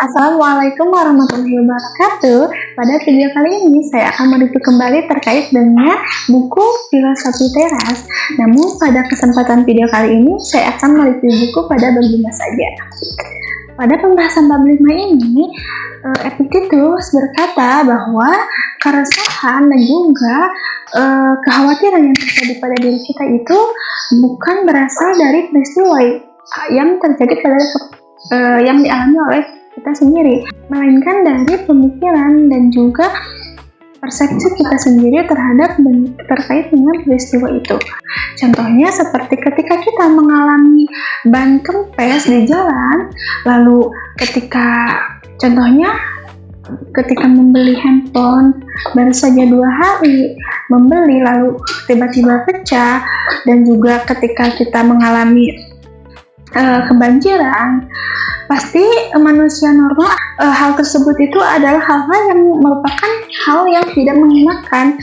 Assalamualaikum warahmatullahi wabarakatuh. Pada video kali ini saya akan mereview kembali terkait dengan buku Filosofi Teras. Namun pada kesempatan video kali ini saya akan mereview buku pada bab 5 saja. Pada pembahasan bab 5 ini, Epictetus berkata bahwa keresahan dan juga kekhawatiran yang terjadi pada diri kita itu bukan berasal dari peristiwa yang terjadi pada yang dialami oleh kita sendiri, melainkan dari pemikiran dan juga persepsi kita sendiri terkait dengan peristiwa itu. Contohnya seperti ketika kita mengalami ban kempes di jalan, lalu ketika membeli handphone baru saja 2 hari membeli lalu tiba-tiba pecah, dan juga ketika kita mengalami kebanjiran, pasti manusia normal hal tersebut itu adalah hal-hal yang merupakan hal yang tidak mengenakan,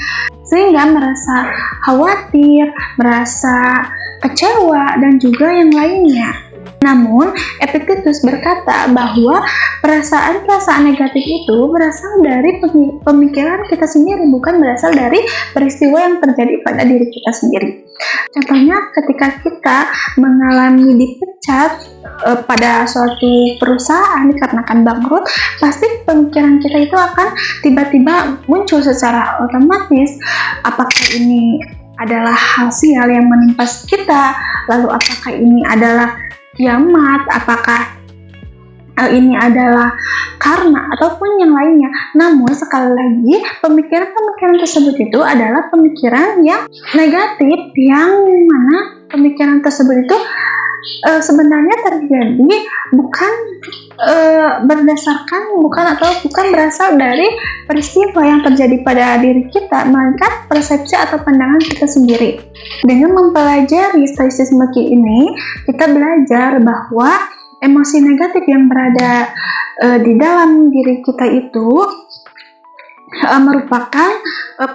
sehingga merasa khawatir, merasa kecewa, dan juga yang lainnya. Namun, Epictetus berkata bahwa perasaan-perasaan negatif itu berasal dari pemikiran kita sendiri, bukan berasal dari peristiwa yang terjadi pada diri kita sendiri. Contohnya ketika kita mengalami dipecat pada suatu perusahaan dikarenakan bangkrut, pasti pemikiran kita itu akan tiba-tiba muncul secara otomatis. Apakah ini adalah hal sial yang menimpa kita? Lalu apakah ini adalah kiamat? Apakah ini adalah karma ataupun yang lainnya? Namun sekali lagi, pemikiran-pemikiran tersebut itu adalah pemikiran yang negatif, yang mana pemikiran tersebut itu sebenarnya terjadi bukan bukan berasal dari peristiwa yang terjadi pada diri kita, melainkan persepsi atau pandangan kita sendiri. Dengan mempelajari stoicisme ini, kita belajar bahwa emosi negatif yang berada di dalam diri kita itu merupakan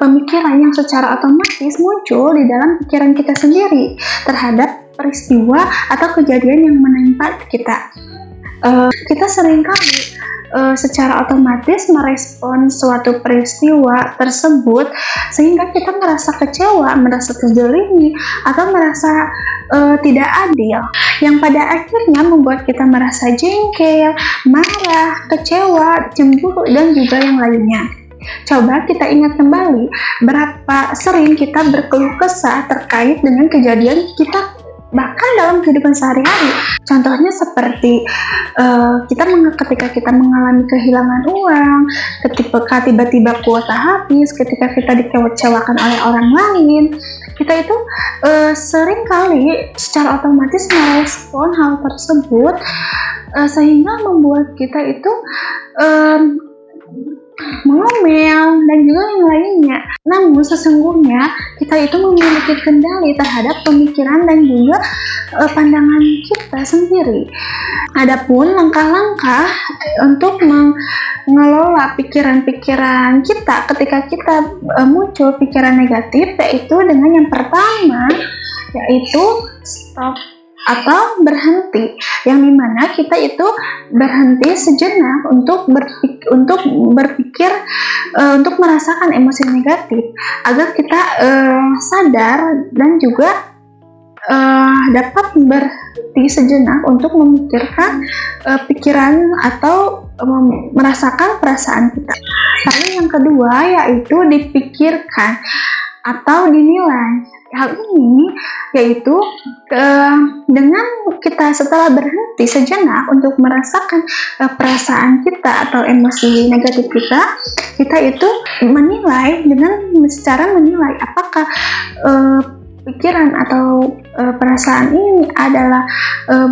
pemikiran yang secara otomatis muncul di dalam pikiran kita sendiri terhadap peristiwa atau kejadian yang menimpa kita. Kita seringkali secara otomatis merespon suatu peristiwa tersebut sehingga kita merasa kecewa, merasa terzalimi, atau merasa tidak adil, yang pada akhirnya membuat kita merasa jengkel, marah, kecewa, cemburu, dan juga yang lainnya. Coba kita ingat kembali berapa sering kita berkeluh kesah terkait dengan kejadian kita bahkan dalam kehidupan sehari-hari. Contohnya seperti ketika kita mengalami kehilangan uang, ketika tiba-tiba kuota habis, ketika kita dikecewakan oleh orang lain, kita itu sering kali secara otomatis merespon hal tersebut sehingga membuat kita itu mengomel dan juga yang lainnya. Namun sesungguhnya kita itu memiliki kendali terhadap pemikiran dan juga pandangan kita sendiri. Adapun langkah-langkah untuk mengelola pikiran-pikiran kita ketika kita muncul pikiran negatif, yaitu dengan yang pertama, yaitu stop atau berhenti, yang dimana kita itu berhenti sejenak untuk berpikir, untuk merasakan emosi negatif, agar kita sadar dan juga dapat berhenti sejenak untuk memikirkan pikiran atau merasakan perasaan kita. Lalu yang kedua, yaitu dipikirkan atau dinilai. Hal ini yaitu dengan kita setelah berhenti sejenak untuk merasakan perasaan kita atau emosi negatif kita itu menilai secara menilai apakah pikiran atau perasaan ini adalah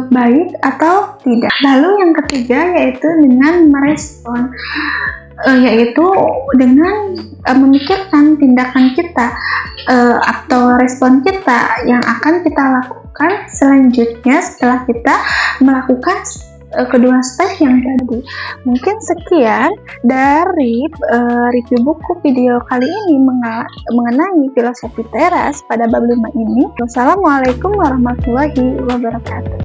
baik atau tidak. Lalu yang ketiga yaitu dengan merespon, yaitu dengan memikirkan tindakan kita atau respon kita yang akan kita lakukan selanjutnya setelah kita melakukan kedua step yang tadi. Mungkin sekian dari review buku video kali ini mengenai Filosofi Teras pada bab 5 ini. Wassalamualaikum warahmatullahi wabarakatuh.